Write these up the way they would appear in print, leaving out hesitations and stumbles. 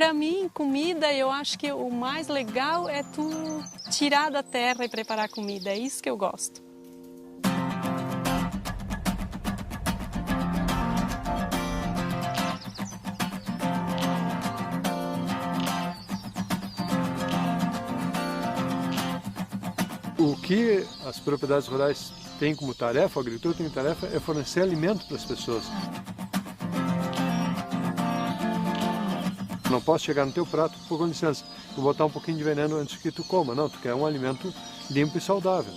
para mim, comida, eu acho que o mais legal é tu tirar da terra e preparar comida. É isso que eu gosto. O que as propriedades rurais têm como tarefa, a agricultura tem tarefa, é fornecer alimento para as pessoas. Não posso chegar no teu prato, com licença, vou botar um pouquinho de veneno antes que tu coma. Não, tu quer um alimento limpo e saudável.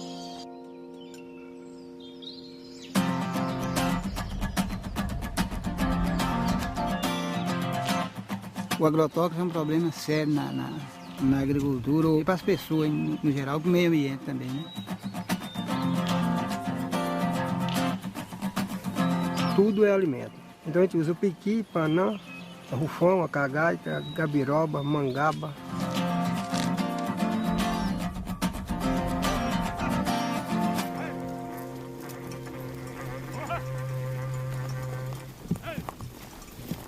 O agrotóxico é um problema sério na agricultura e para as pessoas no geral, para o meio ambiente também, né? Tudo é alimento. Então a gente usa o piqui, panã, a rufão, a cagaita, a gabiroba, mangaba.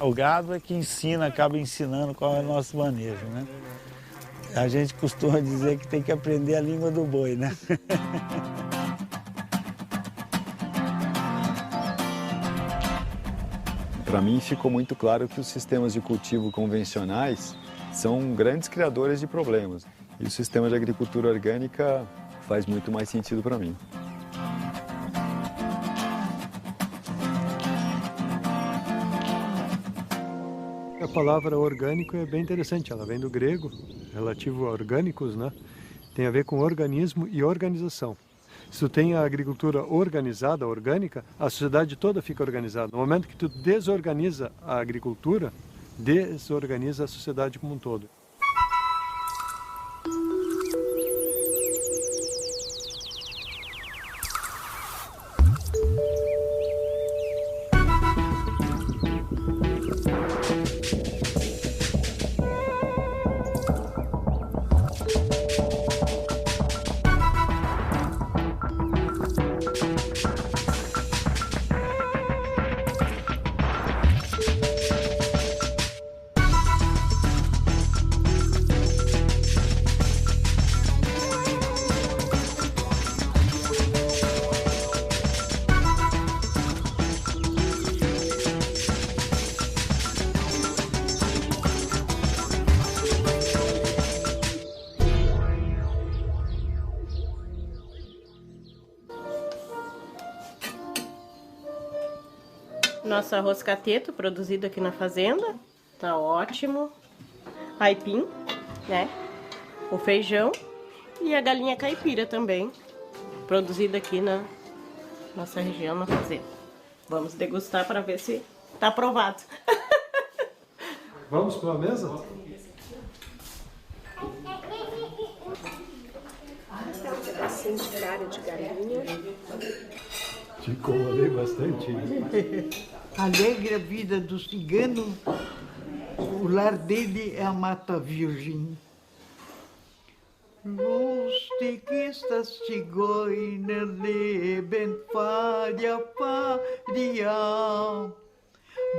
O gado é que ensina, acaba ensinando qual é o nosso manejo, né? A gente costuma dizer que tem que aprender a língua do boi, né? Para mim ficou muito claro que os sistemas de cultivo convencionais são grandes criadores de problemas. E o sistema de agricultura orgânica faz muito mais sentido para mim. A palavra orgânico é bem interessante, ela vem do grego, relativo a orgânicos, né? Tem a ver com organismo e organização. Se tu tem a agricultura organizada, orgânica, a sociedade toda fica organizada. No momento que tu desorganiza a agricultura, desorganiza a sociedade como um todo. Nosso arroz cateto, produzido aqui na fazenda, tá ótimo. Aipim, né? O feijão e a galinha caipira também, produzida aqui na nossa região, na fazenda. Vamos degustar para ver se tá aprovado. Vamos para a mesa? Esse é um pedacinho de carne de galinha. Te incomodei bastante. Alegre a vida do cigano, o lar dele é a Mata Virgem. Lustig Zigeuner leben Faria Faria.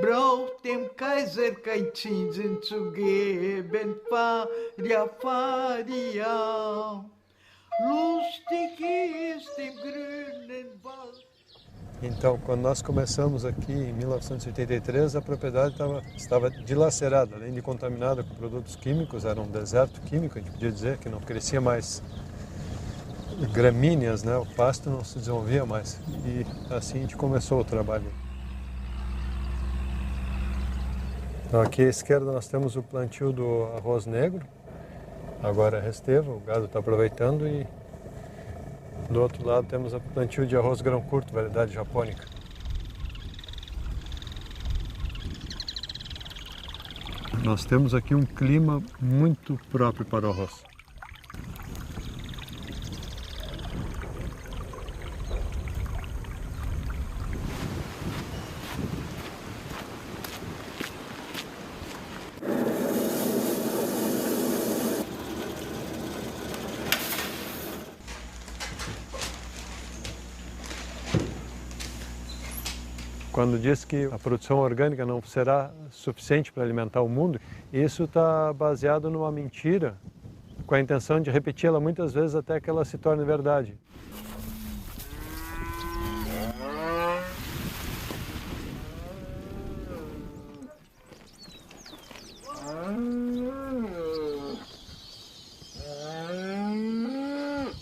Braucht dem Kaiser kein Zinsen zu geben, Faria Faria. Lustig ist im grünen Wald. Então, quando nós começamos aqui em 1983, a propriedade estava dilacerada, além de contaminada com produtos químicos, era um deserto químico, a gente podia dizer, que não crescia mais gramíneas, né? O pasto não se desenvolvia mais. E assim a gente começou o trabalho. Então, aqui à esquerda nós temos o plantio do arroz negro, agora é restevo, o gado está aproveitando, e do outro lado temos o plantio de arroz grão curto, variedade japônica. Nós temos aqui um clima muito próprio para o arroz. Quando diz que a produção orgânica não será suficiente para alimentar o mundo, isso está baseado numa mentira, com a intenção de repeti-la muitas vezes até que ela se torne verdade.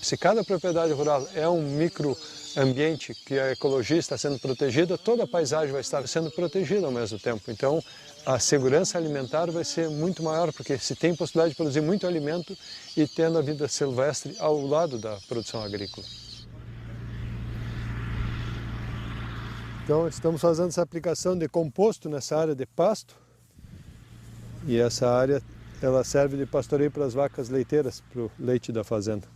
Se cada propriedade rural é um microambiente que a ecologia está sendo protegida, toda a paisagem vai estar sendo protegida ao mesmo tempo. Então, a segurança alimentar vai ser muito maior, porque se tem possibilidade de produzir muito alimento e tendo a vida silvestre ao lado da produção agrícola. Então, estamos fazendo essa aplicação de composto nessa área de pasto. E essa área, ela serve de pastoreio para as vacas leiteiras, para o leite da fazenda.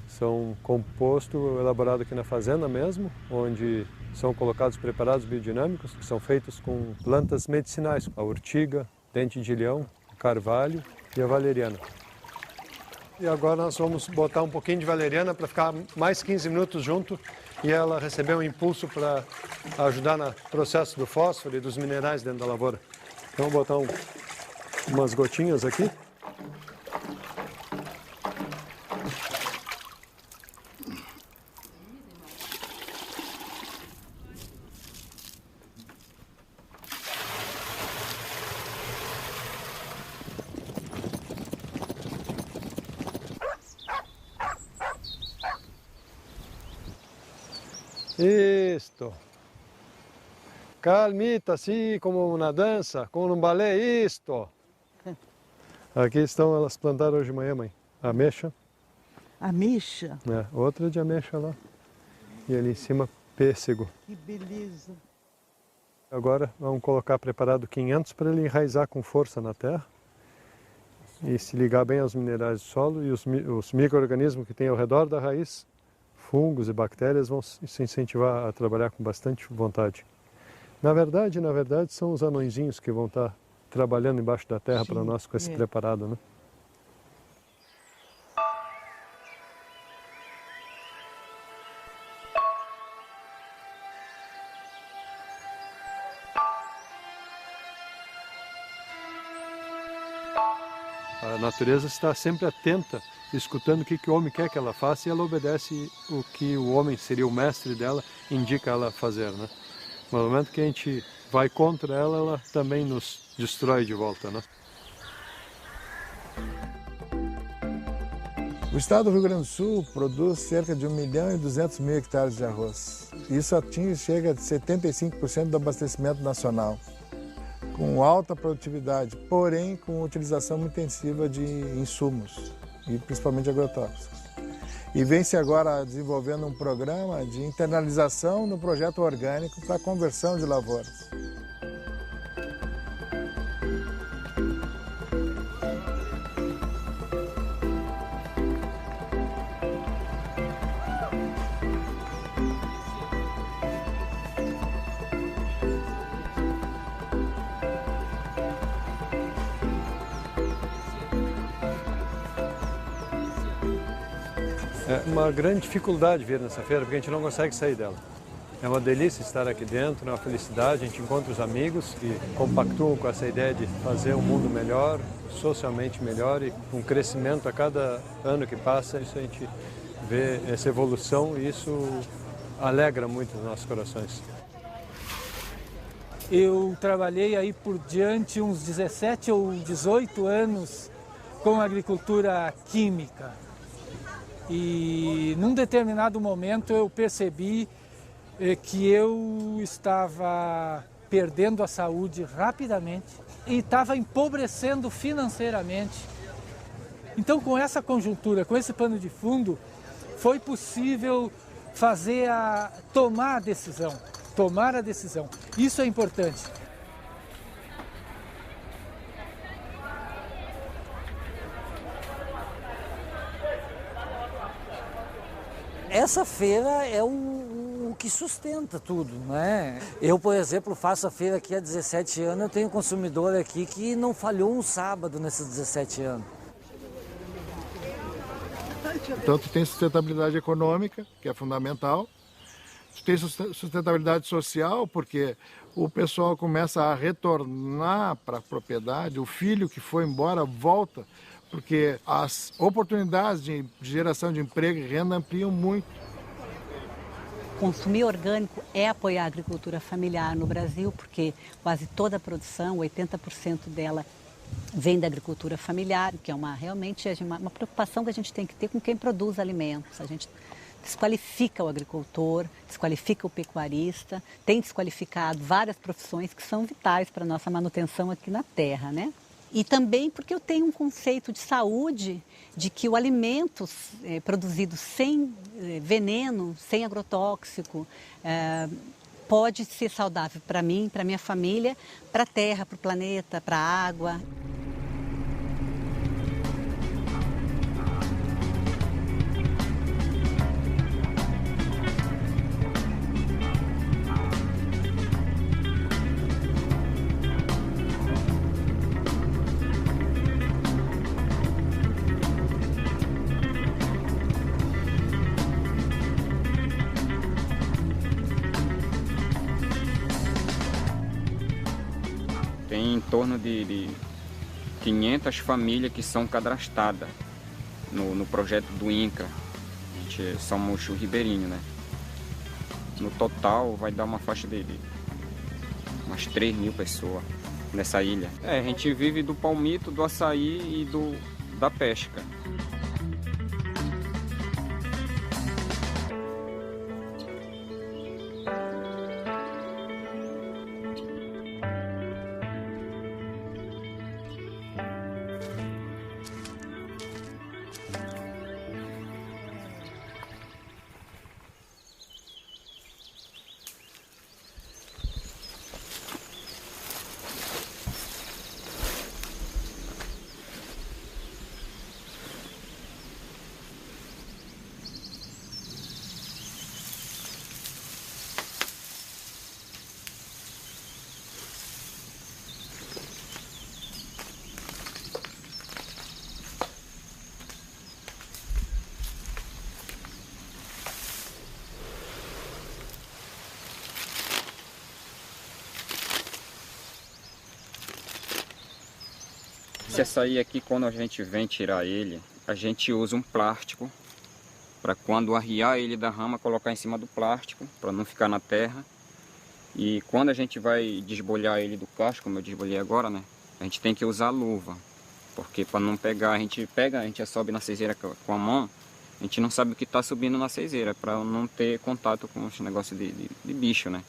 São composto elaborado aqui na fazenda mesmo, onde são colocados preparados biodinâmicos, que são feitos com plantas medicinais, a urtiga, dente de leão, o carvalho e a valeriana. E agora nós vamos botar um pouquinho de valeriana para ficar mais 15 minutos junto e ela receber um impulso para ajudar no processo do fósforo e dos minerais dentro da lavoura. Então vou botar umas gotinhas aqui. Isto. Calmita, assim como uma dança, como um balé, isto. Aqui estão, elas plantaram hoje de manhã, mãe. Ameixa. Ameixa? É, outra de ameixa lá. E ali em cima, pêssego. Que beleza. Agora vamos colocar preparado 500 para ele enraizar com força na terra. E se ligar bem aos minerais do solo e os micro-organismos que tem ao redor da raiz, fungos e bactérias vão se incentivar a trabalhar com bastante vontade. Na verdade, são os anõezinhos que vão estar trabalhando embaixo da terra para nós com esse preparado, né? A natureza está sempre atenta, escutando o que o homem quer que ela faça e ela obedece o que o homem, seria o mestre dela, indica ela fazer, né? No momento que a gente vai contra ela, ela também nos destrói de volta, né? O estado do Rio Grande do Sul produz cerca de 1.200.000 hectares de arroz. Isso chega a 75% do abastecimento nacional, com alta produtividade, porém com utilização muito intensiva de insumos, e principalmente agrotóxicos. E vem-se agora desenvolvendo um programa de internalização no projeto orgânico para a conversão de lavouras. É uma grande dificuldade vir nessa feira, porque a gente não consegue sair dela. É uma delícia estar aqui dentro, é uma felicidade, a gente encontra os amigos que compactuam com essa ideia de fazer um mundo melhor, socialmente melhor e com crescimento a cada ano que passa, isso a gente vê essa evolução e isso alegra muito os nossos corações. Eu trabalhei aí por diante uns 17 ou 18 anos com agricultura química. E num determinado momento eu percebi que eu estava perdendo a saúde rapidamente e estava empobrecendo financeiramente. Então, com essa conjuntura, com esse pano de fundo, foi possível tomar a decisão. Isso é importante. Essa feira é o que sustenta tudo, né? Eu, por exemplo, faço a feira aqui há 17 anos, eu tenho um consumidor aqui que não falhou um sábado nesses 17 anos. Tanto tem sustentabilidade econômica, que é fundamental, tem sustentabilidade social, porque o pessoal começa a retornar para a propriedade, o filho que foi embora volta, porque as oportunidades de geração de emprego e renda ampliam muito. Consumir orgânico é apoiar a agricultura familiar no Brasil, porque quase toda a produção, 80% dela, vem da agricultura familiar, que é realmente uma preocupação que a gente tem que ter com quem produz alimentos. A gente desqualifica o agricultor, desqualifica o pecuarista, tem desqualificado várias profissões que são vitais para a nossa manutenção aqui na terra, né? E também porque eu tenho um conceito de saúde, de que o alimento produzido sem veneno, sem agrotóxico, pode ser saudável para mim, para minha família, para a terra, para o planeta, para a água. Tem em torno de 500 famílias que são cadastradas no projeto do INCRA. A gente somos o ribeirinho, né? No total vai dar uma faixa de umas 3.000 pessoas nessa ilha. A gente vive do palmito, do açaí e da pesca. Esse açaí aqui, quando a gente vem tirar ele, a gente usa um plástico para quando arriar ele da rama, colocar em cima do plástico, para não ficar na terra. E quando a gente vai desbolhar ele do casco, como eu desbolhei agora, né? A gente tem que usar luva, porque para não pegar, a gente já sobe na cezeira com a mão, a gente não sabe o que está subindo na cezeira, para não ter contato com os negócios de bicho, né?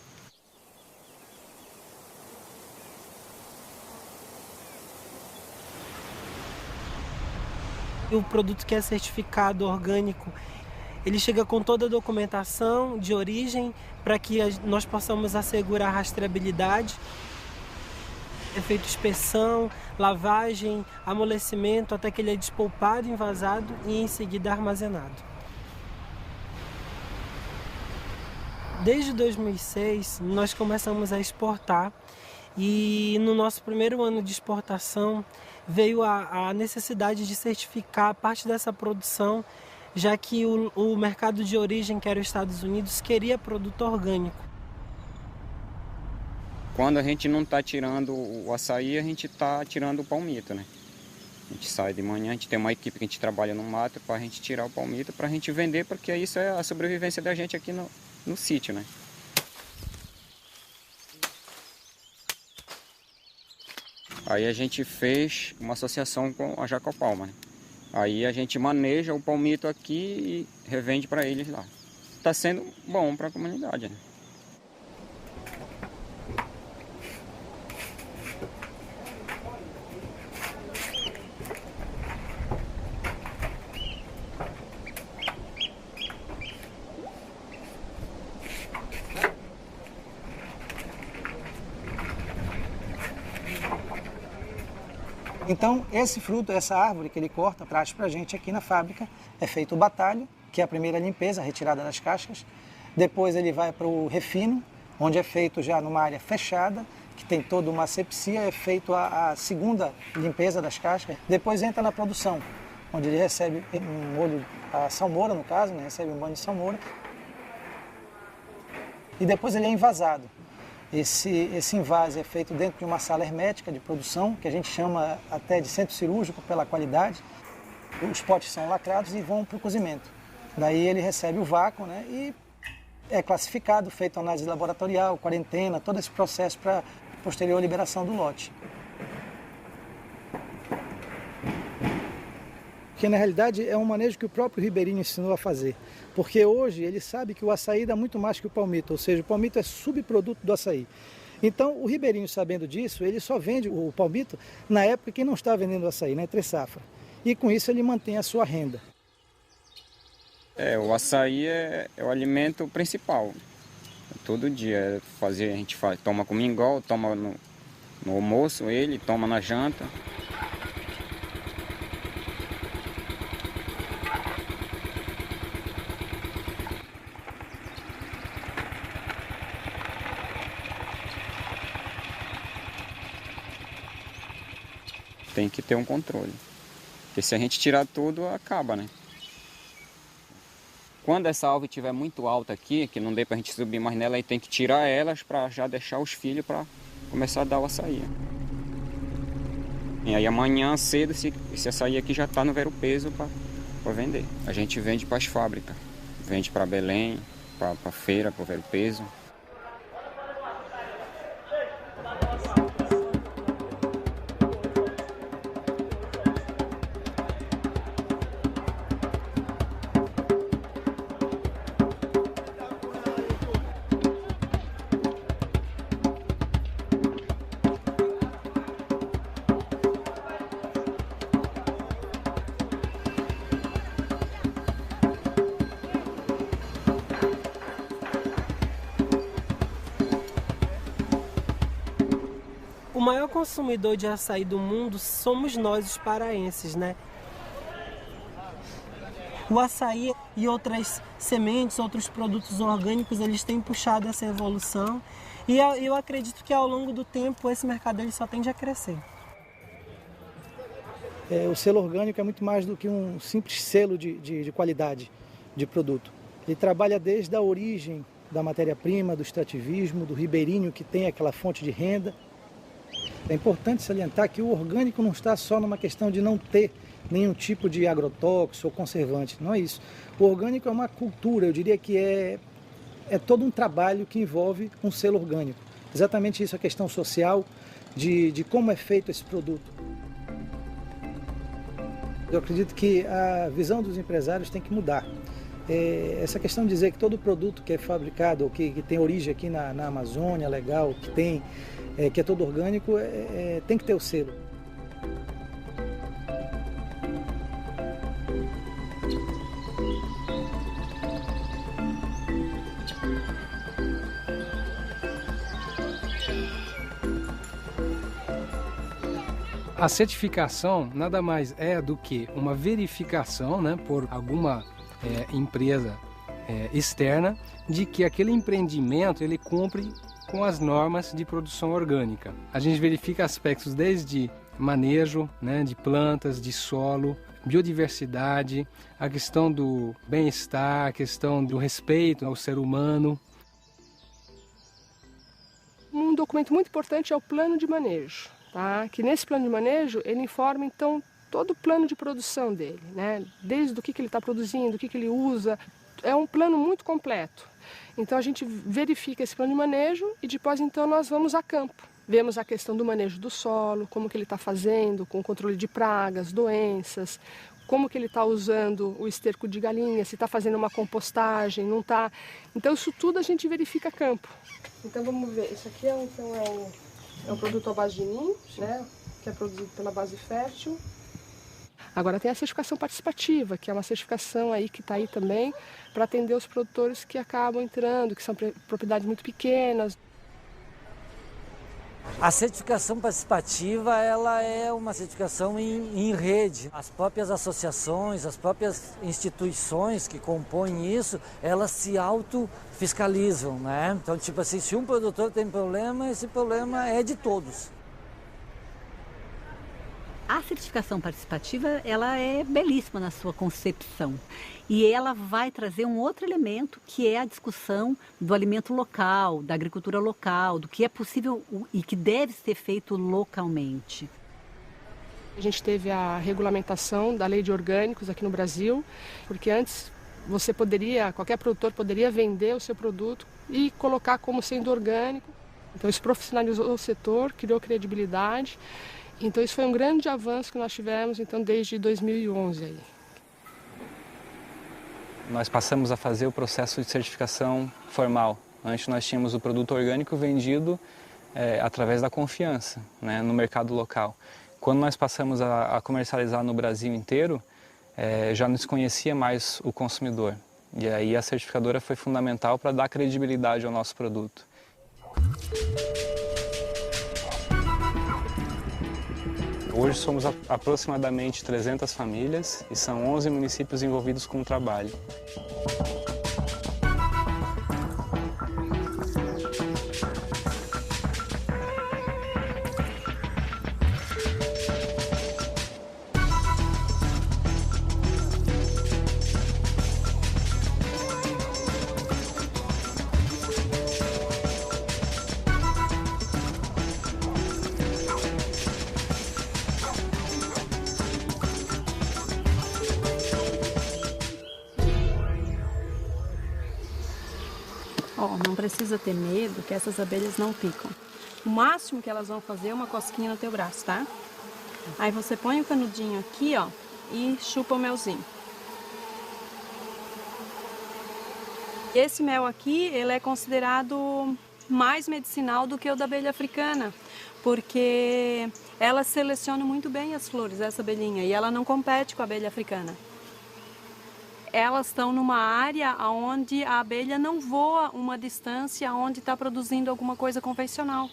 O produto que é certificado orgânico, ele chega com toda a documentação de origem para que nós possamos assegurar a rastreabilidade. É feito inspeção, lavagem, amolecimento até que ele é despolpado, envasado e em seguida armazenado. Desde 2006 nós começamos a exportar e no nosso primeiro ano de exportação veio a necessidade de certificar parte dessa produção, já que o mercado de origem, que era os Estados Unidos, queria produto orgânico. Quando a gente não está tirando o açaí, a gente está tirando o palmito, né? A gente sai de manhã, a gente tem uma equipe que a gente trabalha no mato para a gente tirar o palmito, para a gente vender, porque isso é a sobrevivência da gente aqui no sítio, né? Aí a gente fez uma associação com a Jacopalma, né? Aí a gente maneja o palmito aqui e revende para eles lá. Está sendo bom para a comunidade, né? Então, esse fruto, essa árvore que ele corta, traz para a gente aqui na fábrica, é feito o batalho, que é a primeira limpeza, a retirada das cascas. Depois ele vai para o refino, onde é feito já numa área fechada, que tem toda uma asepsia, é feito a segunda limpeza das cascas. Depois entra na produção, onde ele recebe um molho, a salmoura no caso, né? Recebe um banho de salmoura. e depois ele é envasado. Esse invase é feito dentro de uma sala hermética de produção, que a gente chama até de centro cirúrgico pela qualidade. Os potes são lacrados e vão para o cozimento. Daí ele recebe o vácuo, né, e é classificado, feito análise laboratorial, quarentena, todo esse processo para posterior liberação do lote. Que na realidade é um manejo que o próprio Ribeirinho ensinou a fazer. Porque hoje ele sabe que o açaí dá muito mais que o palmito, ou seja, o palmito é subproduto do açaí. Então o Ribeirinho, sabendo disso, ele só vende o palmito na época que não está vendendo o açaí, né, entre safra. E com isso ele mantém a sua renda. O açaí é o alimento principal. Todo dia a gente toma com mingau, toma no almoço, ele toma na janta. Tem que ter um controle, porque se a gente tirar tudo, acaba, né? Quando essa árvore estiver muito alta aqui, que não dê pra gente subir mais nela, aí tem que tirar elas para já deixar os filhos para começar a dar o açaí. E aí amanhã cedo, esse açaí aqui já está no ver-o-peso para vender. A gente vende para as fábricas, vende para Belém, para feira, para o ver-o-peso. O maior consumidor de açaí do mundo somos nós, os paraenses, né? O açaí e outras sementes, outros produtos orgânicos, eles têm puxado essa evolução. E eu acredito que ao longo do tempo esse mercado ele só tende a crescer. O selo orgânico é muito mais do que um simples selo de qualidade de produto. Ele trabalha desde a origem da matéria-prima, do extrativismo, do ribeirinho que tem aquela fonte de renda. É importante salientar que o orgânico não está só numa questão de não ter nenhum tipo de agrotóxico ou conservante, não é isso. O orgânico é uma cultura, eu diria que é todo um trabalho que envolve um selo orgânico. Exatamente isso, a questão social, de como é feito esse produto. Eu acredito que a visão dos empresários tem que mudar. Essa questão de dizer que todo produto que é fabricado ou que tem origem aqui na Amazônia, legal, que é todo orgânico, tem que ter o selo. A certificação nada mais é do que uma verificação, né, por alguma empresa externa de que aquele empreendimento ele cumpre com as normas de produção orgânica. A gente verifica aspectos desde manejo, né, de plantas, de solo, biodiversidade, a questão do bem-estar, a questão do respeito ao ser humano. Um documento muito importante é o plano de manejo, tá? Que nesse plano de manejo ele informa então todo o plano de produção dele, né? Desde o que ele está produzindo, o que ele usa. É um plano muito completo. Então a gente verifica esse plano de manejo e depois então nós vamos a campo. Vemos a questão do manejo do solo, como que ele está fazendo, com o controle de pragas, doenças, como que ele está usando o esterco de galinha, se está fazendo uma compostagem, não está. Então isso tudo a gente verifica a campo. Então vamos ver, isso aqui é um produto à base de ninho, né, que é produzido pela Base Fértil. Agora tem a certificação participativa, que é uma certificação aí que está aí também para atender os produtores que acabam entrando, que são propriedades muito pequenas. A certificação participativa ela é uma certificação em rede. As próprias associações, as próprias instituições que compõem isso, elas se autofiscalizam, né? Então, tipo assim, se um produtor tem problema, esse problema é de todos. A certificação participativa, ela é belíssima na sua concepção e ela vai trazer um outro elemento que é a discussão do alimento local, da agricultura local, do que é possível e que deve ser feito localmente. A gente teve a regulamentação da lei de orgânicos aqui no Brasil, porque antes qualquer produtor poderia vender o seu produto e colocar como sendo orgânico. Então isso profissionalizou o setor, criou credibilidade. Então isso foi um grande avanço que nós tivemos então desde 2011 aí. Nós passamos a fazer o processo de certificação formal. Antes nós tínhamos o produto orgânico vendido através da confiança, né, no mercado local. Quando nós passamos a comercializar no Brasil inteiro, já não se conhecia mais o consumidor. E aí a certificadora foi fundamental para dar credibilidade ao nosso produto. Hoje somos aproximadamente 300 famílias e são 11 municípios envolvidos com o trabalho. Não precisa ter medo que essas abelhas não picam. O máximo que elas vão fazer é uma cosquinha no teu braço, tá? Aí você põe o canudinho aqui, ó, e chupa o melzinho. Esse mel aqui, ele é considerado mais medicinal do que o da abelha africana, porque ela seleciona muito bem as flores, essa abelhinha, e ela não compete com a abelha africana. Elas estão numa área onde a abelha não voa uma distância onde está produzindo alguma coisa convencional.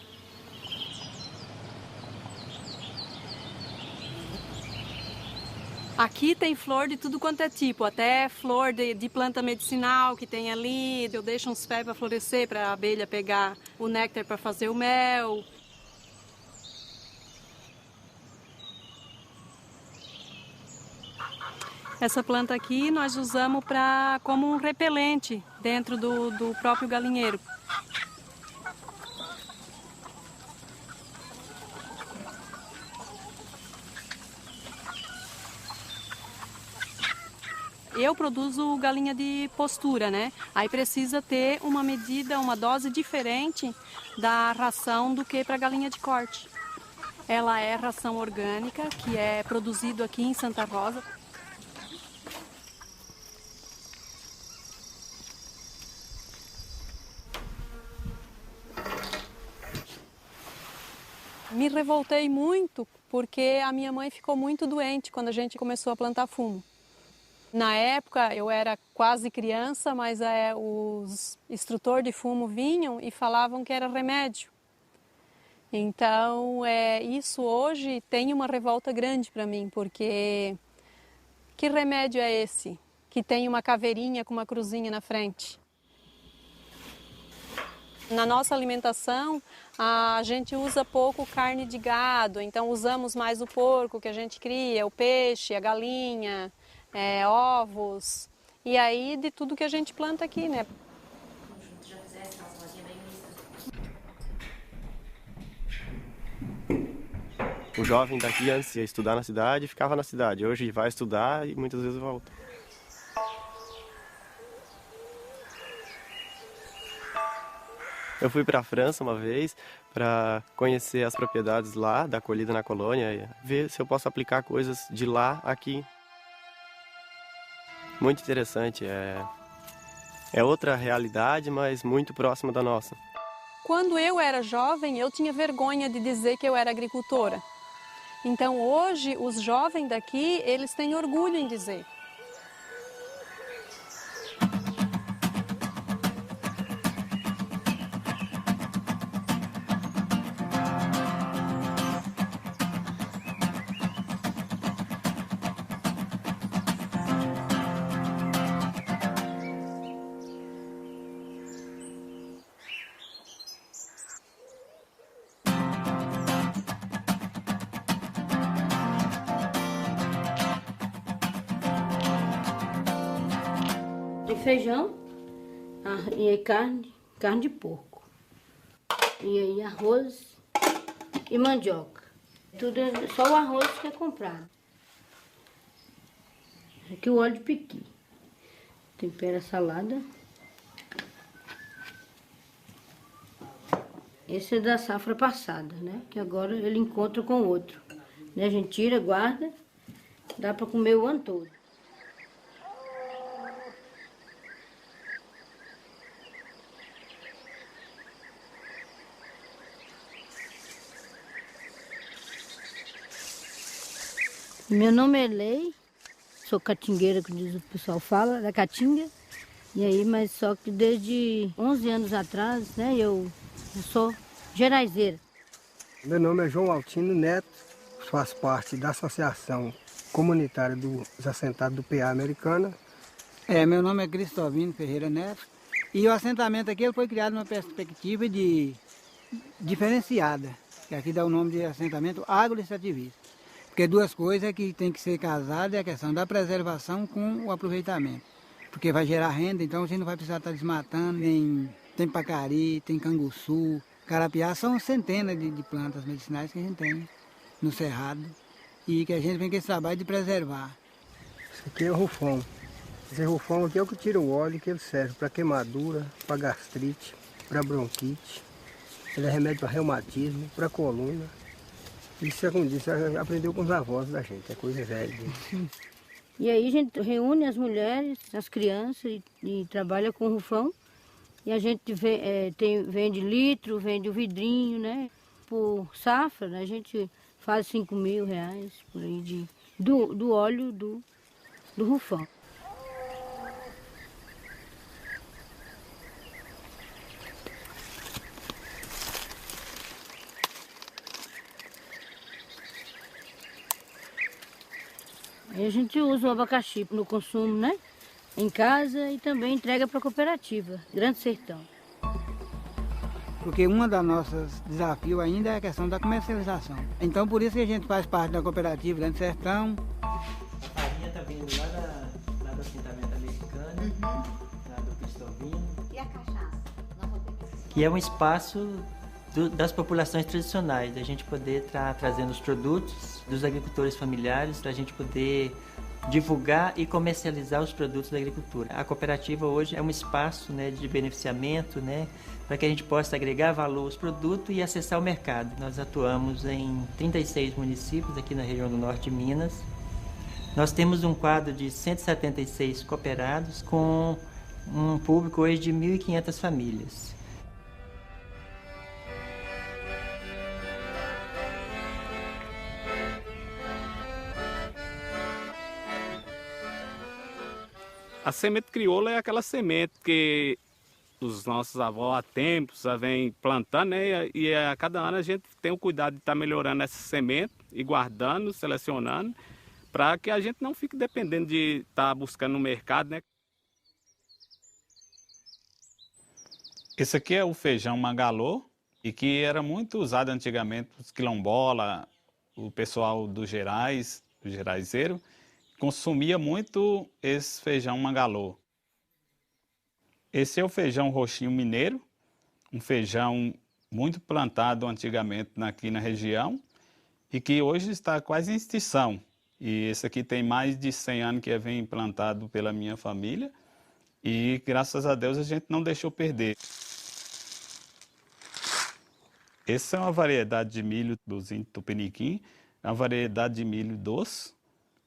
Aqui tem flor de tudo quanto é tipo, até flor de planta medicinal que tem ali. Eu deixo uns pés para florescer, para a abelha pegar o néctar para fazer o mel. Essa planta aqui nós usamos como um repelente dentro do próprio galinheiro. Eu produzo galinha de postura, né? Aí precisa ter uma medida, uma dose diferente da ração do que para galinha de corte. Ela é ração orgânica, que é produzido aqui em Santa Rosa. Me revoltei muito porque a minha mãe ficou muito doente quando a gente começou a plantar fumo. Na época eu era quase criança, mas os instrutores de fumo vinham e falavam que era remédio. Então isso hoje tem uma revolta grande para mim, porque que remédio é esse que tem uma caveirinha com uma cruzinha na frente? Na nossa alimentação, a gente usa pouco carne de gado, então usamos mais o porco que a gente cria, o peixe, a galinha, ovos, e aí de tudo que a gente planta aqui, né? O jovem daqui antes ia estudar na cidade, ficava na cidade. Hoje vai estudar e muitas vezes volta. Eu fui para a França uma vez para conhecer as propriedades lá da colhida na colônia e ver se eu posso aplicar coisas de lá aqui. Muito interessante, é outra realidade, mas muito próxima da nossa. Quando eu era jovem, eu tinha vergonha de dizer que eu era agricultora. Então hoje, os jovens daqui, eles têm orgulho em dizer. feijão e aí carne de porco. E aí arroz e mandioca. Tudo é só o arroz que é comprado. Aqui o óleo de piqui. Tempera a salada. Esse é da safra passada, né? Que agora ele encontra com outro. Né? A gente tira, guarda, dá para comer o ano todo. Meu nome é Lei, sou catingueira, como o pessoal fala, da Caatinga. E aí, mas só que desde 11 anos atrás, né, eu sou geraizeira. Meu nome é João Altino Neto, faço parte da Associação Comunitária dos Assentados do PA Americana. Meu nome é Cristovino Ferreira Neto e o assentamento aqui ele foi criado numa perspectiva diferenciada, que aqui dá o nome de assentamento agroextrativista. Porque duas coisas que tem que ser casadas é a questão da preservação com o aproveitamento. Porque vai gerar renda, então a gente não vai precisar estar desmatando, tem pacari, tem canguçu, carapiá, são centenas de plantas medicinais que a gente tem no cerrado e que a gente vem com esse trabalho de preservar. Esse aqui é o rufão. Esse rufão aqui é o que tira o óleo, que ele serve para queimadura, para gastrite, para bronquite. Ele é remédio para reumatismo, para coluna. Isso é como disse, aprendeu com os avós da gente, é coisa velha. E aí a gente reúne as mulheres, as crianças e trabalha com rufão. E a gente vende litro, vende o vidrinho, né? Por safra, né? A gente faz R$5.000 por aí do óleo do rufão. Aí a gente usa o abacaxi no consumo, né? Em casa e também entrega para a cooperativa, Grande Sertão. Porque um dos nossos desafios ainda é a questão da comercialização. Então por isso que a gente faz parte da cooperativa Grande Sertão. A farinha está vindo lá do assentamento americano, lá do Cristovino. E a cachaça? Que é um espaço das populações tradicionais, da gente poder estar trazendo os produtos dos agricultores familiares, para a gente poder divulgar e comercializar os produtos da agricultura. A cooperativa hoje é um espaço, né, de beneficiamento, né, para que a gente possa agregar valor aos produtos e acessar o mercado. Nós atuamos em 36 municípios aqui na região do norte de Minas. Nós temos um quadro de 176 cooperados com um público hoje de 1.500 famílias. A semente crioula é aquela semente que os nossos avós há tempos já vêm plantando, né? E a cada ano a gente tem o cuidado de estar melhorando essa semente e guardando, selecionando, para que a gente não fique dependendo de estar buscando no mercado, né? Esse aqui é o feijão mangalô, e que era muito usado antigamente os quilombola, o pessoal dos Gerais, o geraizeiro, consumia muito esse feijão mangalô. Esse é o feijão roxinho mineiro, um feijão muito plantado antigamente aqui na região e que hoje está quase em extinção. E esse aqui tem mais de 100 anos que vem plantado pela minha família e graças a Deus a gente não deixou perder. Essa é uma variedade de milho dos índios Tupiniquim, é uma variedade de milho doce,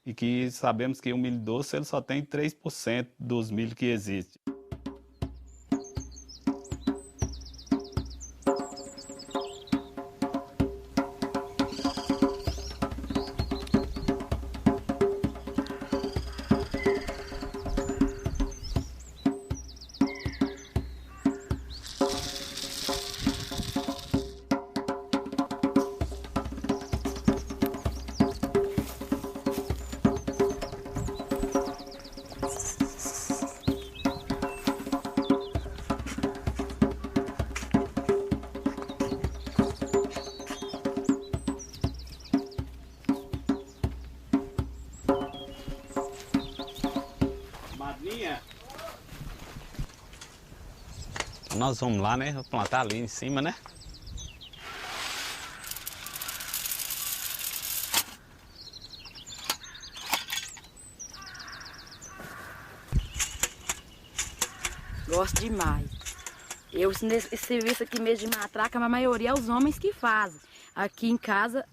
e que sabemos que o milho doce ele só tem 3% dos milho que existem. Nós vamos lá, né? Plantar ali em cima, né? Gosto demais. Esse serviço aqui mesmo de matraca, a maioria é os homens que fazem. Aqui em casa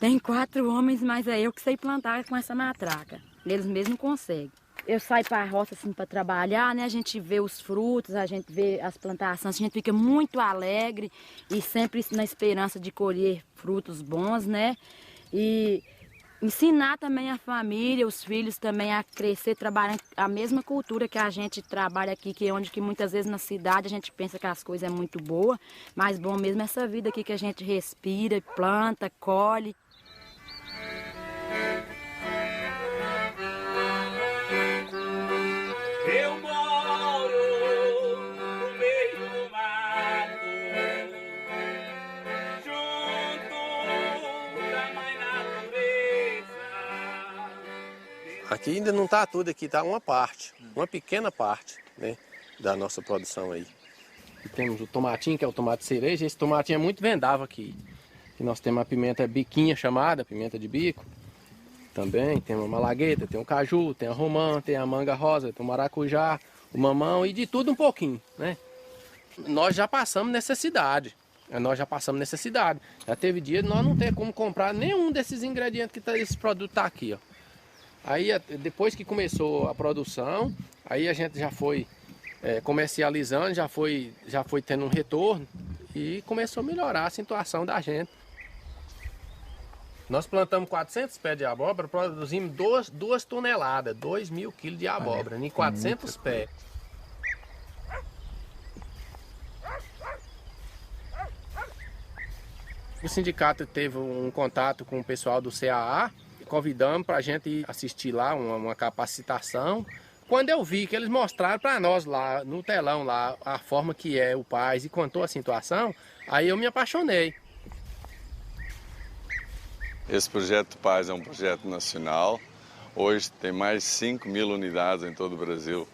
tem 4 homens, mas é eu que sei plantar com essa matraca. Eles mesmos conseguem. Eu saio para a roça assim para trabalhar, né? A gente vê os frutos, a gente vê as plantações, a gente fica muito alegre e sempre na esperança de colher frutos bons, né? E ensinar também a família, os filhos também a crescer, trabalhando a mesma cultura que a gente trabalha aqui, que é onde que muitas vezes na cidade a gente pensa que as coisas é muito boa, mas bom mesmo é essa vida aqui que a gente respira, planta, colhe. Eu moro no meio do mato, junto da mãe natureza. Aqui ainda não está tudo, aqui está uma parte, uma pequena parte, né, da nossa produção aí. E temos o tomatinho, que é o tomate cereja. Esse tomatinho é muito vendável aqui. E nós temos a pimenta biquinha chamada, pimenta de bico. Também tem uma malagueta, tem o caju, tem a romã, tem a manga rosa, tem o maracujá, o mamão e de tudo um pouquinho, né? Nós já passamos necessidade. Já teve dia de nós não ter como comprar nenhum desses ingredientes que esse produto tá aqui, ó. Aí depois que começou a produção, aí a gente já foi comercializando, já foi tendo um retorno e começou a melhorar a situação da gente. Nós plantamos 400 pés de abóbora, produzimos 2 toneladas, 2.000 quilos de abóbora, em 400 pés. O sindicato teve um contato com o pessoal do CAA, convidamos para a gente ir assistir lá uma capacitação. Quando eu vi que eles mostraram para nós lá no telão lá a forma que é o PAIS e contou a situação, aí eu me apaixonei. Esse projeto PAIS é um projeto nacional. Hoje tem mais de 5.000 unidades em todo o Brasil.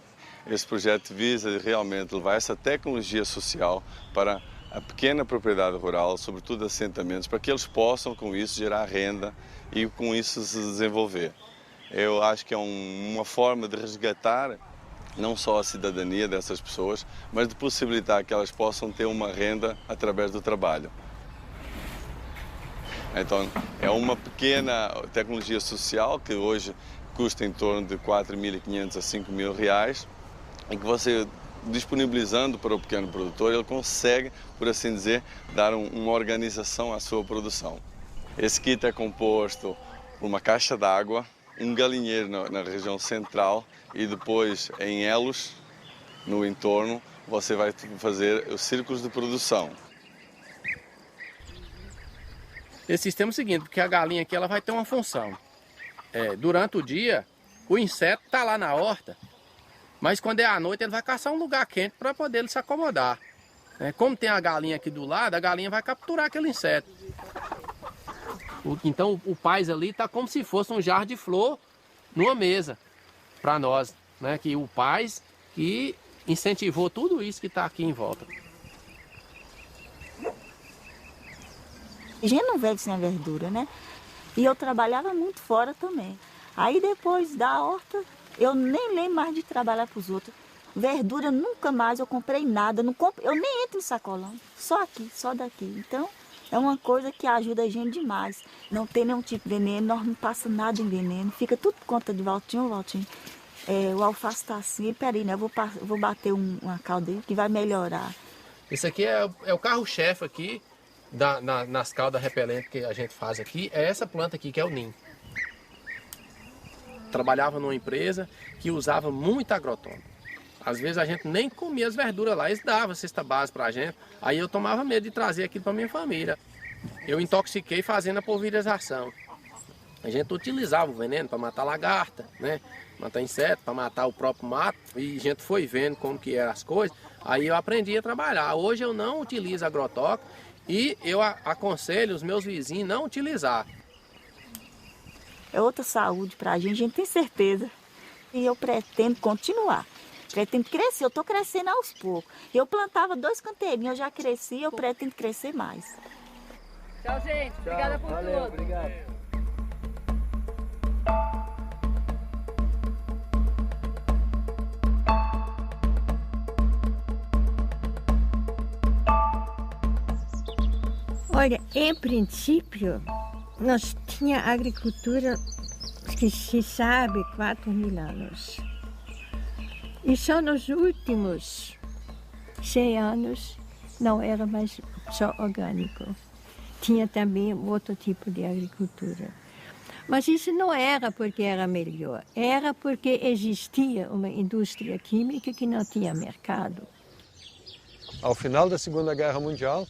Esse projeto visa realmente levar essa tecnologia social para a pequena propriedade rural, sobretudo assentamentos, para que eles possam com isso gerar renda e com isso se desenvolver. Eu acho que é uma forma de resgatar não só a cidadania dessas pessoas, mas de possibilitar que elas possam ter uma renda através do trabalho. Então, é uma pequena tecnologia social que hoje custa em torno de 4.500 a 5.000 reais, em que você, disponibilizando para o pequeno produtor, ele consegue, por assim dizer, dar uma organização à sua produção. Esse kit é composto por uma caixa d'água, um galinheiro na região central e depois em elos no entorno você vai fazer os círculos de produção. Esse sistema é o seguinte, porque a galinha aqui ela vai ter uma função. Durante o dia, o inseto está lá na horta, mas quando é à noite ele vai caçar um lugar quente para poder ele se acomodar. Como tem a galinha aqui do lado, a galinha vai capturar aquele inseto. Então o PAIS ali está como se fosse um jarro de flor numa mesa para nós, né? Que o PAIS que incentivou tudo isso que está aqui em volta. A gente não vive sem a verdura, né? E eu trabalhava muito fora também. Aí depois da horta, eu nem lembro mais de trabalhar para os outros. Verdura, nunca mais eu comprei nada. Eu nem entro em sacolão. Só aqui, só daqui. Então, é uma coisa que ajuda a gente demais. Não tem nenhum tipo de veneno, nós não passamos nada em veneno. Fica tudo por conta de Valtinho. O alface está assim. Peraí, né? Eu vou bater uma calda aí que vai melhorar. Esse aqui é o carro-chefe aqui. Nas caldas repelentes que a gente faz aqui, é essa planta aqui que é o NIM. Trabalhava numa empresa que usava muito agrotônico. Às vezes a gente nem comia as verduras lá, eles davam cesta base pra gente. Aí eu tomava medo de trazer aquilo pra minha família. Eu intoxiquei fazendo a pulverização. A gente utilizava o veneno para matar lagarta, né? Matar inseto, para matar o próprio mato. E a gente foi vendo como que eram as coisas. Aí eu aprendi a trabalhar. Hoje eu não utilizo agrotóxico. E eu aconselho os meus vizinhos não utilizar. É outra saúde para a gente tem certeza. E eu pretendo continuar. Pretendo crescer, eu estou crescendo aos poucos. Eu plantava 2 canteirinhos, eu já cresci, eu pretendo crescer mais. Tchau, gente. Obrigada por tudo. Obrigado. Olha, em princípio, nós tínhamos agricultura que se sabe 4.000 anos. E só nos últimos 100 anos não era mais só orgânico. Tinha também outro tipo de agricultura. Mas isso não era porque era melhor, era porque existia uma indústria química que não tinha mercado. Ao final da Segunda Guerra Mundial,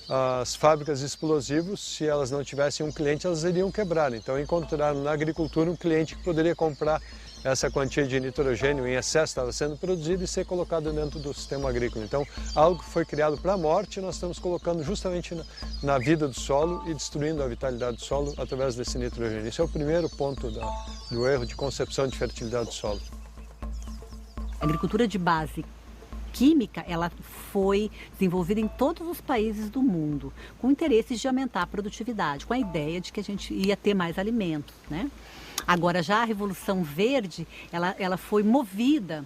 as fábricas de explosivos, se elas não tivessem um cliente, elas iriam quebrar. Então encontraram na agricultura um cliente que poderia comprar essa quantia de nitrogênio em excesso estava sendo produzida e ser colocado dentro do sistema agrícola. Então, algo que foi criado para a morte, nós estamos colocando justamente na vida do solo e destruindo a vitalidade do solo através desse nitrogênio. Esse é o primeiro ponto do erro de concepção de fertilidade do solo. A agricultura de base química, ela foi desenvolvida em todos os países do mundo, com interesses de aumentar a produtividade, com a ideia de que a gente ia ter mais alimentos, né? Agora, já a Revolução Verde, ela foi movida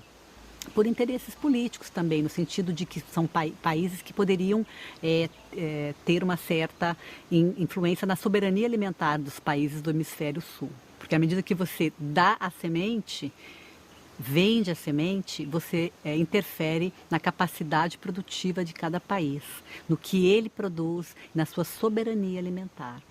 por interesses políticos também, no sentido de que são países que poderiam ter uma certa influência na soberania alimentar dos países do hemisfério sul. Porque à medida que você dá a semente, vende a semente, você interfere na capacidade produtiva de cada país, no que ele produz, na sua soberania alimentar.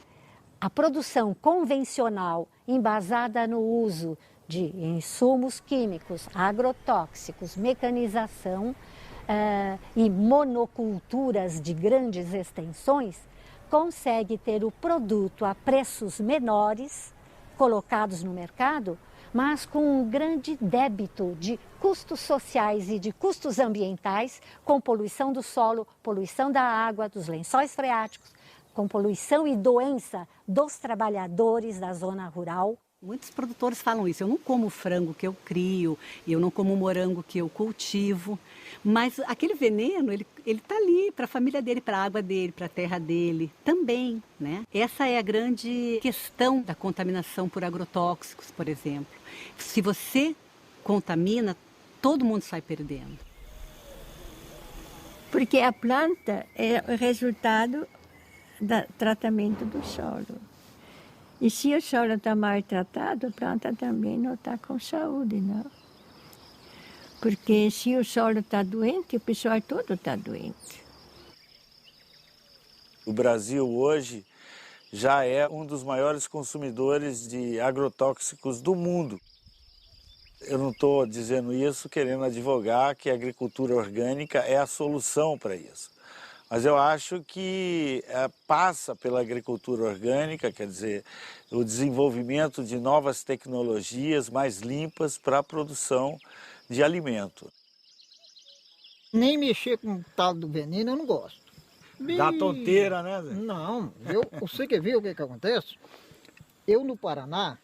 A produção convencional, embasada no uso de insumos químicos, agrotóxicos, mecanização e monoculturas de grandes extensões, consegue ter o produto a preços menores, colocados no mercado, mas com um grande débito de custos sociais e de custos ambientais, com poluição do solo, poluição da água, dos lençóis freáticos, com poluição e doença dos trabalhadores da zona rural. Muitos produtores falam isso, eu não como o frango que eu crio, eu não como o morango que eu cultivo, mas aquele veneno, ele está ali para a família dele, para a água dele, para a terra dele também, né? Essa é a grande questão da contaminação por agrotóxicos, por exemplo. Se você contamina, todo mundo sai perdendo. Porque a planta é o resultado do tratamento do solo. E se o solo está maltratado, a planta também não está com saúde, não. Porque se o solo está doente, o pessoal todo está doente. O Brasil hoje já é um dos maiores consumidores de agrotóxicos do mundo. Eu não estou dizendo isso querendo advogar que a agricultura orgânica é a solução para isso. Mas eu acho que passa pela agricultura orgânica, quer dizer, o desenvolvimento de novas tecnologias mais limpas para a produção de alimento. Nem mexer com o tal do veneno eu não gosto. Dá tonteira, né, Zé? Não, você quer ver o que acontece? Eu no Paraná,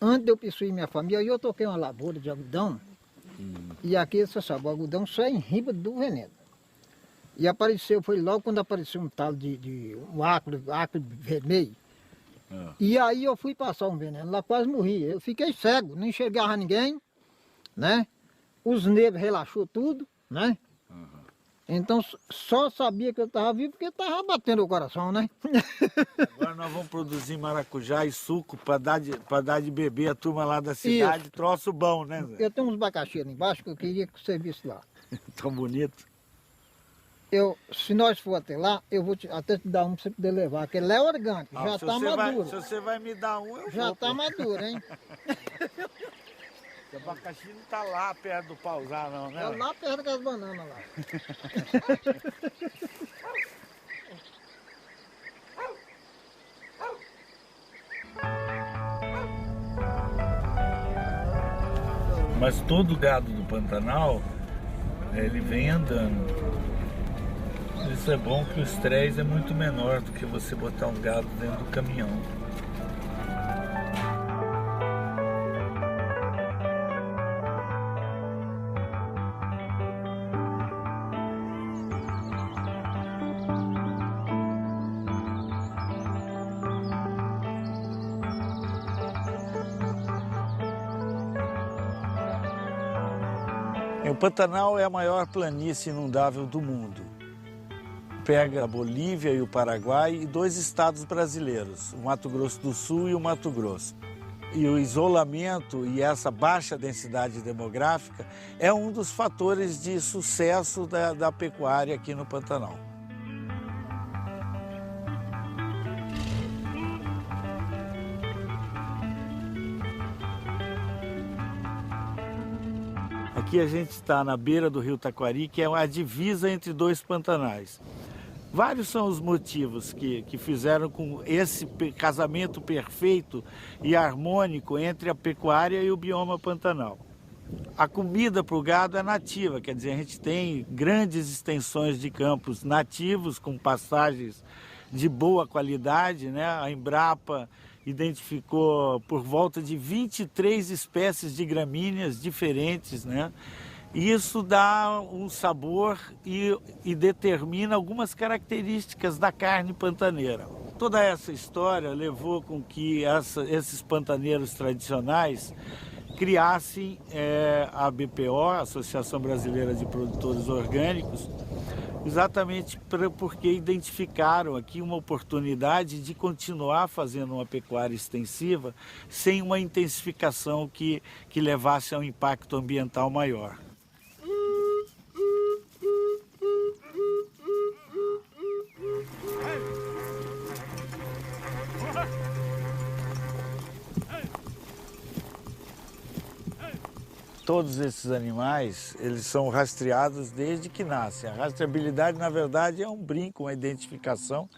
antes de eu possuir minha família, eu toquei uma lavoura de algodão. E aqui, você sabe, o algodão só é em riba do veneno. E apareceu, foi logo quando apareceu um tal de um acre vermelho. E aí eu fui passar um veneno, lá quase morri. Eu fiquei cego, não enxergava ninguém, né? Os nervos relaxou tudo, né? Então só sabia que eu estava vivo porque estava batendo o coração, né? Agora nós vamos produzir maracujá e suco para dar de beber a turma lá da cidade. Isso. Troço bom, né, Zé? Eu tenho uns abacaxi ali embaixo que eu queria que você visse lá. Tão bonito. Se nós for até lá, eu vou até te dar um para você poder levar, porque ele é orgânico, já está maduro. Se você vai me dar um, eu já vou. Já está maduro, hein? O abacaxi não está lá perto do pausar, não, né? É lá perto das bananas lá. Mas todo gado do Pantanal, ele vem andando. Isso é bom que o estresse é muito menor do que você botar um gado dentro do caminhão. O Pantanal é a maior planície inundável do mundo. Pega a Bolívia e o Paraguai e 2 estados brasileiros, o Mato Grosso do Sul e o Mato Grosso. E o isolamento e essa baixa densidade demográfica é um dos fatores de sucesso da pecuária aqui no Pantanal. Aqui a gente está na beira do rio Taquari, que é a divisa entre 2 pantanais. Vários são os motivos que fizeram com esse casamento perfeito e harmônico entre a pecuária e o bioma pantanal. A comida para o gado é nativa, quer dizer, a gente tem grandes extensões de campos nativos com pastagens de boa qualidade, né? A Embrapa identificou por volta de 23 espécies de gramíneas diferentes, né? Isso dá um sabor e determina algumas características da carne pantaneira. Toda essa história levou com que esses pantaneiros tradicionais criassem a BPO, a Associação Brasileira de Produtores Orgânicos, exatamente porque identificaram aqui uma oportunidade de continuar fazendo uma pecuária extensiva sem uma intensificação que levasse a um impacto ambiental maior. Todos esses animais, eles são rastreados desde que nascem. A rastreabilidade, na verdade, é um brinco, uma identificação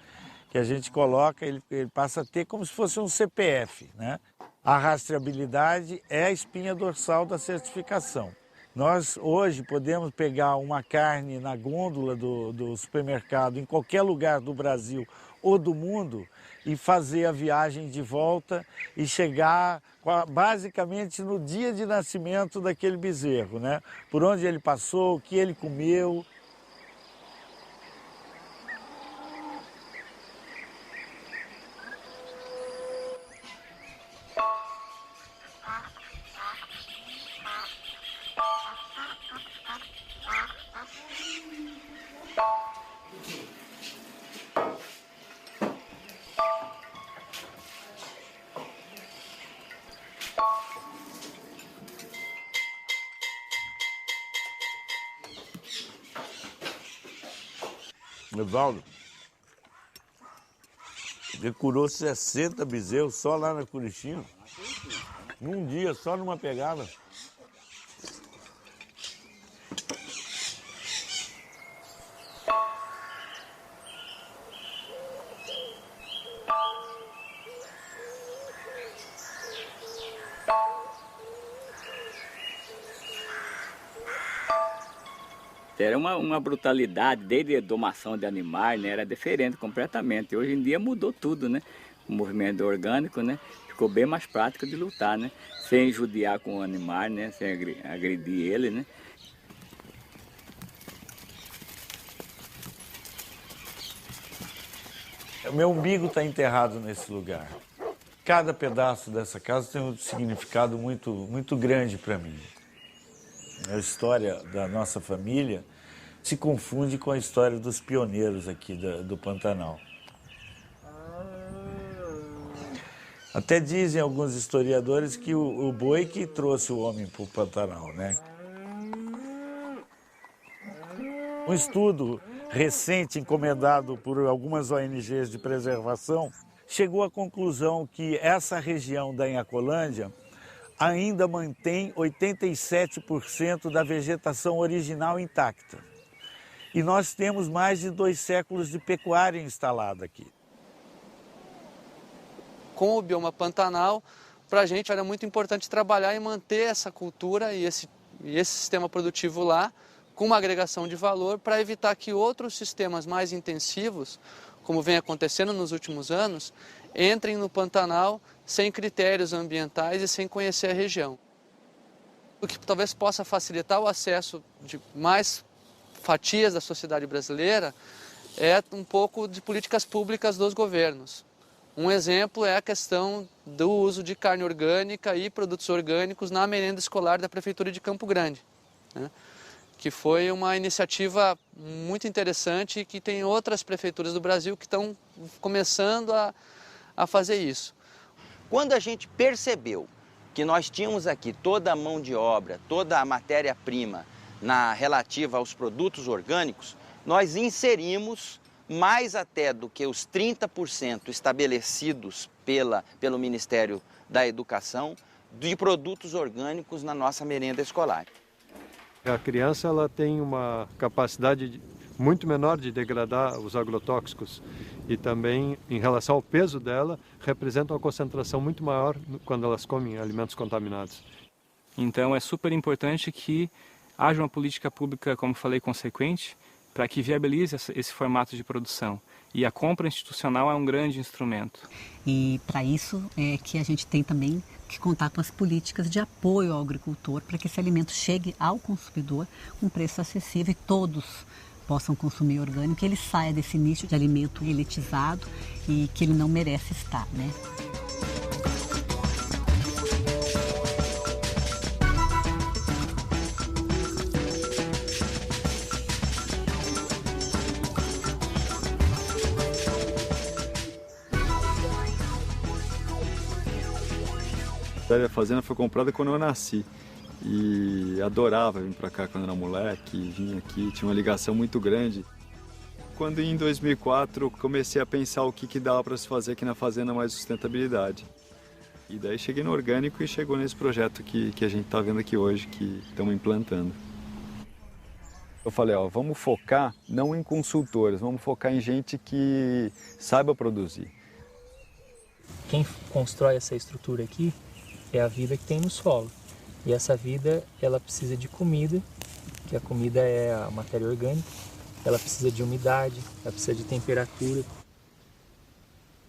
que a gente coloca, ele passa a ter como se fosse um CPF, né? A rastreabilidade é a espinha dorsal da certificação. Nós hoje podemos pegar uma carne na gôndola do supermercado em qualquer lugar do Brasil ou do mundo e fazer a viagem de volta e chegar basicamente no dia de nascimento daquele bezerro, né? Por onde ele passou, o que ele comeu. Evaldo, ele curou 60 bezerros só lá na Curitiba, num dia, só numa pegada. Era uma brutalidade, desde a domação de animais, né? Era diferente completamente. Hoje em dia mudou tudo, né? O movimento orgânico, né? Ficou bem mais prático de lutar, né? Sem judiar com o animal, né? Sem agredir ele, né? O meu umbigo está enterrado nesse lugar. Cada pedaço dessa casa tem um significado muito grande para mim. A história da nossa família se confunde com a história dos pioneiros aqui do Pantanal. Até dizem alguns historiadores que o boi que trouxe o homem para o Pantanal, né? Um estudo recente encomendado por algumas ONGs de preservação chegou à conclusão que essa região da Inhacolândia ainda mantém 87% da vegetação original intacta. E nós temos mais de 2 séculos de pecuária instalada aqui. Com o bioma Pantanal, para a gente era muito importante trabalhar e manter essa cultura e esse sistema produtivo lá, com uma agregação de valor, para evitar que outros sistemas mais intensivos, como vem acontecendo nos últimos anos, entrem no Pantanal sem critérios ambientais e sem conhecer a região. O que talvez possa facilitar o acesso de mais fatias da sociedade brasileira é um pouco de políticas públicas dos governos. Um exemplo é a questão do uso de carne orgânica e produtos orgânicos na merenda escolar da Prefeitura de Campo Grande, né? que foi uma iniciativa muito interessante e que tem outras prefeituras do Brasil que estão começando a fazer isso. Quando a gente percebeu que nós tínhamos aqui toda a mão de obra, toda a matéria-prima relativa aos produtos orgânicos, nós inserimos mais até do que os 30% estabelecidos pelo Ministério da Educação de produtos orgânicos na nossa merenda escolar. A criança ela tem uma capacidade muito menor de degradar os agrotóxicos e também, em relação ao peso dela, representa uma concentração muito maior quando elas comem alimentos contaminados. Então é super importante que haja uma política pública, como falei, consequente, para que viabilize esse formato de produção. E a compra institucional é um grande instrumento. E para isso é que a gente tem também que contar com as políticas de apoio ao agricultor para que esse alimento chegue ao consumidor com preço acessível e todos possam consumir orgânico, que ele saia desse nicho de alimento elitizado e que ele não merece estar, né? A fazenda foi comprada quando eu nasci e adorava vir para cá quando era moleque, vinha aqui, tinha uma ligação muito grande. Quando em 2004 comecei a pensar o que dava para se fazer aqui na fazenda mais sustentabilidade. E daí cheguei no orgânico e chegou nesse projeto que a gente está vendo aqui hoje, que estamos implantando. Eu falei, vamos focar não em consultores, vamos focar em gente que saiba produzir. Quem constrói essa estrutura aqui é a vida que tem no solo. E essa vida, ela precisa de comida, que a comida é a matéria orgânica, ela precisa de umidade, ela precisa de temperatura.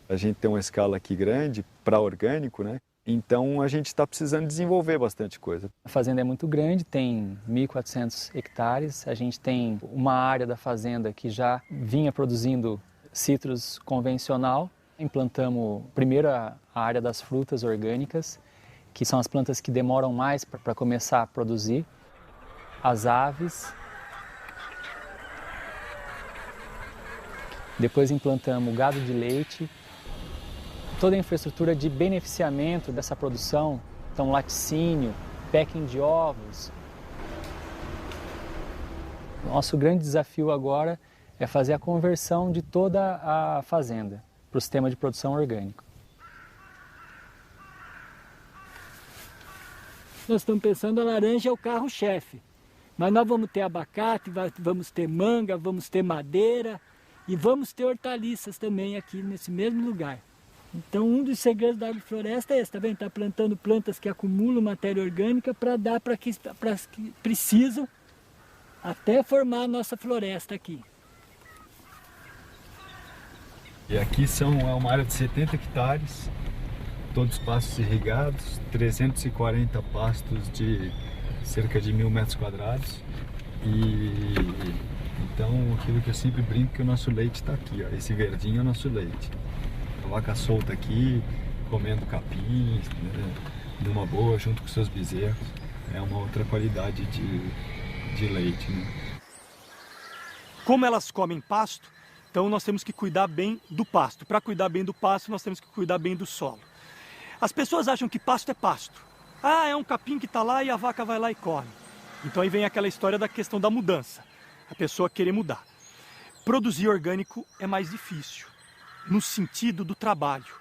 A gente tem uma escala aqui grande para orgânico, né? Então a gente está precisando desenvolver bastante coisa. A fazenda é muito grande, tem 1.400 hectares, a gente tem uma área da fazenda que já vinha produzindo citros convencional. Implantamos primeiro a área das frutas orgânicas, que são as plantas que demoram mais para começar a produzir, as aves. Depois implantamos o gado de leite, toda a infraestrutura de beneficiamento dessa produção, então laticínio, packing de ovos. Nosso grande desafio agora é fazer a conversão de toda a fazenda para o sistema de produção orgânico. Nós estamos pensando a laranja é o carro-chefe, mas nós vamos ter abacate, vamos ter manga, vamos ter madeira e vamos ter hortaliças também aqui nesse mesmo lugar. Então um dos segredos da agrofloresta é esse, tá vendo? Está plantando plantas que acumulam matéria orgânica para dar para que precisam até formar a nossa floresta aqui. E aqui é uma área de 70 hectares, todos pastos irrigados, 340 pastos de cerca de 1.000 metros quadrados. E então aquilo que eu sempre brinco que o nosso leite está aqui, esse verdinho é o nosso leite. A vaca solta aqui, comendo capim, numa boa, junto com seus bezerros. É uma outra qualidade de leite, né? Como elas comem pasto, então nós temos que cuidar bem do pasto. Para cuidar bem do pasto, nós temos que cuidar bem do solo. As pessoas acham que pasto é pasto. Ah, é um capim que está lá e a vaca vai lá e come. Então aí vem aquela história da questão da mudança. A pessoa querer mudar. Produzir orgânico é mais difícil, no sentido do trabalho.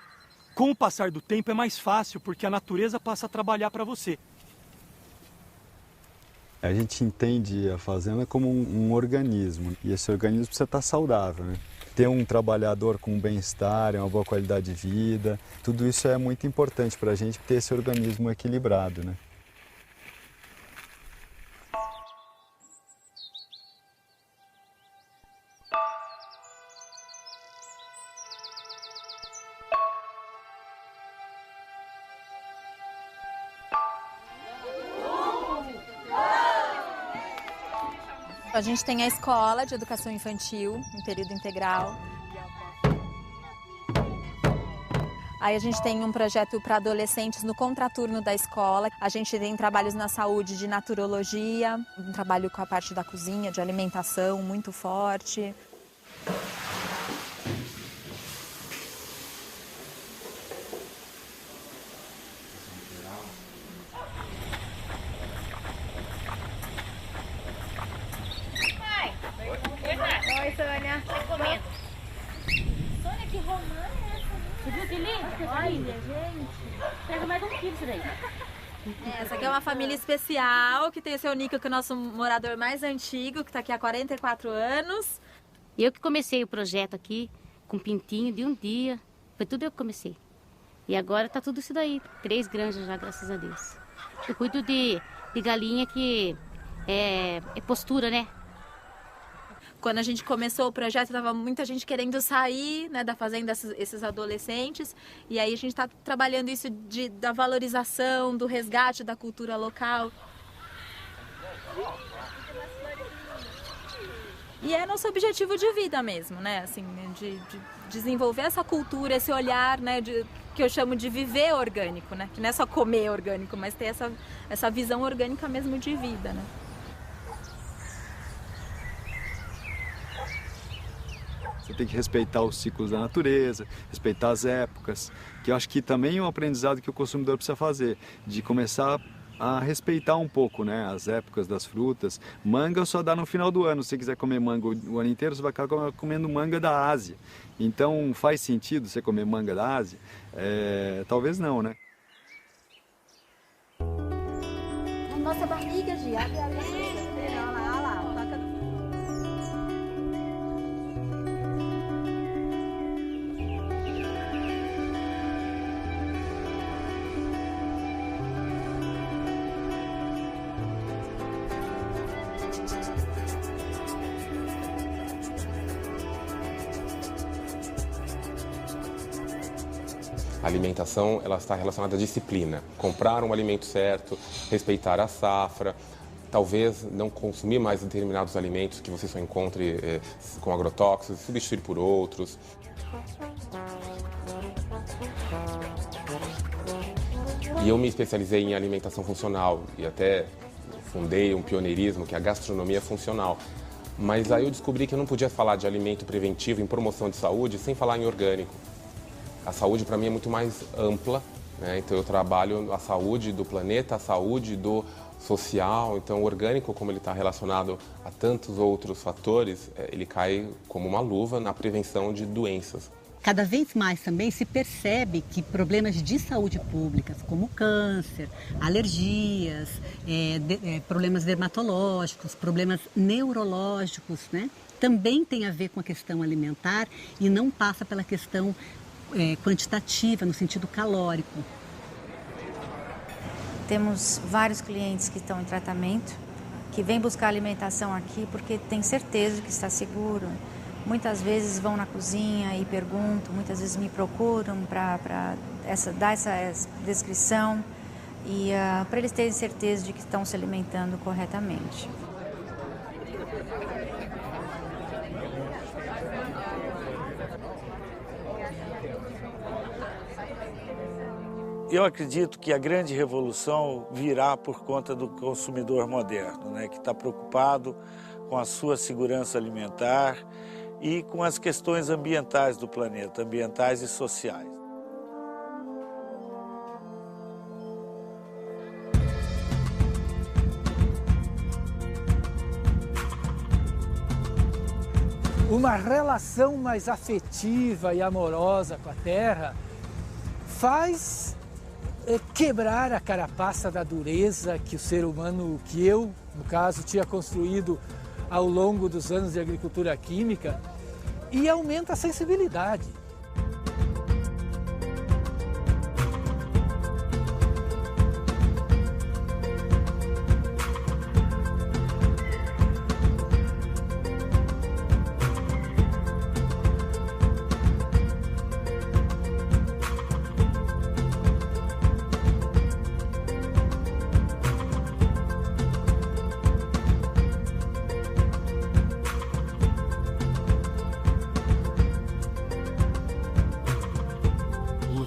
Com o passar do tempo é mais fácil, porque a natureza passa a trabalhar para você. A gente entende a fazenda como um organismo, e esse organismo precisa estar saudável, né? Ter um trabalhador com bem-estar, uma boa qualidade de vida, tudo isso é muito importante para a gente ter esse organismo equilibrado, né? A gente tem a escola de educação infantil, em período integral. Aí a gente tem um projeto para adolescentes no contraturno da escola. A gente tem trabalhos na saúde de naturologia, um trabalho com a parte da cozinha, de alimentação muito forte. Oi, Sônia. Sônia, que romã é essa? Você viu que lindo? Olha, gente. Pega mais um quilo isso daí. Essa aqui é uma família especial, que tem o seu Nico, que é o nosso morador mais antigo, que está aqui há 44 anos. Eu que comecei o projeto aqui, com pintinho de um dia. Foi tudo eu que comecei. E agora tá tudo isso daí. 3 granjas já, graças a Deus. Eu cuido de galinha que é postura, né? Quando a gente começou o projeto, estava muita gente querendo sair, né, da fazenda, esses adolescentes. E aí a gente está trabalhando isso da valorização, do resgate da cultura local. E é nosso objetivo de vida mesmo, né? Assim, de desenvolver essa cultura, esse olhar, né, que eu chamo de viver orgânico, né? Que não é só comer orgânico, mas ter essa visão orgânica mesmo de vida, né? Você tem que respeitar os ciclos da natureza, respeitar as épocas, que eu acho que também é um aprendizado que o consumidor precisa fazer, de começar a respeitar um pouco, né, as épocas das frutas. Manga só dá no final do ano. Se você quiser comer manga o ano inteiro, você vai acabar comendo manga da Ásia. Então, faz sentido você comer manga da Ásia? Talvez não, né? Nossa barriga, Gi, abre a barriga. Olha lá, toca no... A alimentação, ela está relacionada à disciplina. Comprar um alimento certo, respeitar a safra, talvez não consumir mais determinados alimentos que você só encontre com agrotóxicos, substituir por outros. E eu me especializei em alimentação funcional e até fundei um pioneirismo que é a gastronomia funcional. Mas aí eu descobri que eu não podia falar de alimento preventivo em promoção de saúde sem falar em orgânico. A saúde para mim é muito mais ampla, né? Então eu trabalho a saúde do planeta, a saúde do social. Então o orgânico, como ele está relacionado a tantos outros fatores, ele cai como uma luva na prevenção de doenças. Cada vez mais também se percebe que problemas de saúde pública, como câncer, alergias, problemas dermatológicos, problemas neurológicos, né, também tem a ver com a questão alimentar e não passa pela questão quantitativa, no sentido calórico. Temos vários clientes que estão em tratamento, que vêm buscar alimentação aqui porque tem certeza que está seguro. Muitas vezes vão na cozinha e perguntam, muitas vezes me procuram para dar essa descrição e para eles terem certeza de que estão se alimentando corretamente. Eu acredito que a grande revolução virá por conta do consumidor moderno, né, que está preocupado com a sua segurança alimentar e com as questões ambientais do planeta, ambientais e sociais. Uma relação mais afetiva e amorosa com a terra faz quebrar a carapaça da dureza que o ser humano, que eu, no caso, tinha construído ao longo dos anos de agricultura química e aumenta a sensibilidade.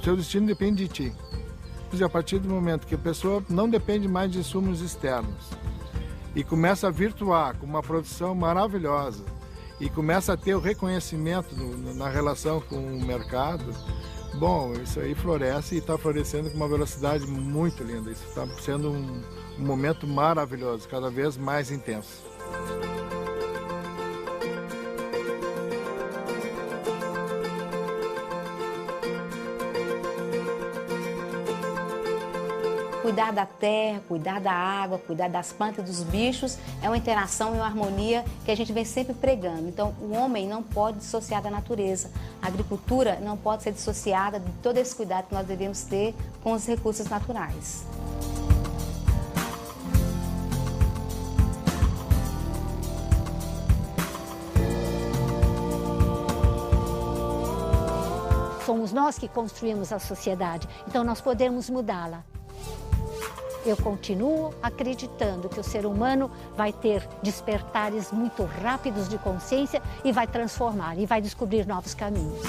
teu destino depende de ti. Pois a partir do momento que a pessoa não depende mais de insumos externos e começa a virtuar com uma produção maravilhosa e começa a ter o reconhecimento na relação com o mercado, bom, isso aí floresce e está florescendo com uma velocidade muito linda. Isso está sendo um momento maravilhoso, cada vez mais intenso. Cuidar da terra, cuidar da água, cuidar das plantas e dos bichos é uma interação e uma harmonia que a gente vem sempre pregando. Então, o homem não pode dissociar da natureza. A agricultura não pode ser dissociada de todo esse cuidado que nós devemos ter com os recursos naturais. Somos nós que construímos a sociedade, então nós podemos mudá-la. Eu continuo acreditando que o ser humano vai ter despertares muito rápidos de consciência e vai transformar, e vai descobrir novos caminhos.